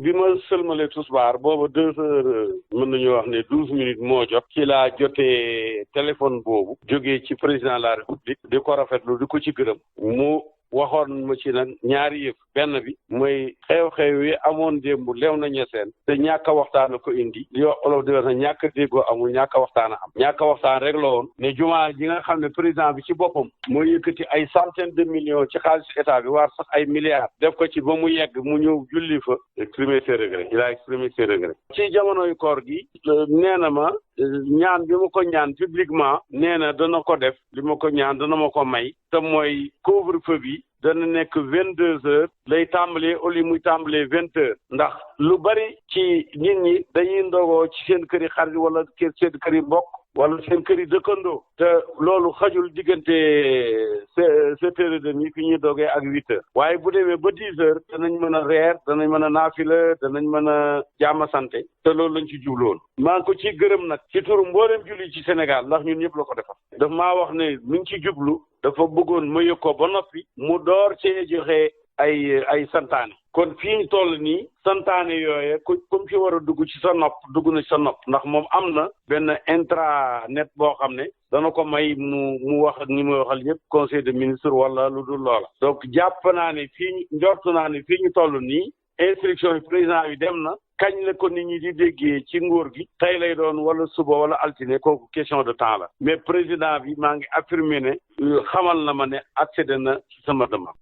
bi ma sëlmalee tisbaar booba 2 heures mën nañu wax ne 12 minutes moo jot ci laa jotee téléphone boobu jógee ci président de la république di ko rafetlu di ko ci gërëm mu waxoon ma ci nag ñaari yëf benn bi mooy xew-xew yi amoon démb lew na ñeseen te ñàkk a waxtaan ko indi li wax olof di wax na ñàkk a déggoo amul ñàkk a waxtaan am ñàkk a waxtaan rek la woon ne jumaa ji nga xam ne président bi ci boppam moo yëkkati ay centaine de millions ci xaalis état bi waar sax ay milliards def ko ci ba mu yegg mu ñëw julli fa exprimer ses regrets il a exprimé ses regrets ci jamonoy koor gi nee na ma ñaan bi ma ko ñaan publiquement nee na dana ko def li ma ko ñaan dana ma ko may te mooy couvre-feu bi dana nekk 22 heures lay tàmbalee au lieu muy tàmbalee 20 heures ndax lu bari ci nit ñi dañuy ndogoo ci seen kër yi xarit wala seen kër yi mbokk wala seen kër yi dëkkandoo te loolu xajul diggante 7 heures et demie fi ñuy dogee ak 8 heures waaye bu demee ba 10 heures danañ mën a reer danañ mën a naafila danañ mën a jaama sante te loolu lañ ci jubloon maa ngi ko ci gërëm nag ci turu mboolem julli ci Sénégal ndax ñun ñëpp la ko defal daf maa wax ne mi ngi ci jublu dafa bëggoon ma yëg ko ba noppi mu door cee joxe ay santaane kon fii ñu toll nii santaane yooye comme ci war a dugg ci sa nopp dugg na ci sa nopp ndax moom am na benn intranet boo xam ne dana ko may mu wax ak ñi muy waxal ñëpp conseil de ministre wala lu dul loola donc jàpp naa ne njortu naa ne fii ñu toll nii instruction yi président yi dem na kañ la ko nit ñi di déggee ci nguur gi tey lay doon wala suba wala altine kooku question de temps la mais président bi maa ngi affirmer ne xamal na ma ne accédé na ci sama demande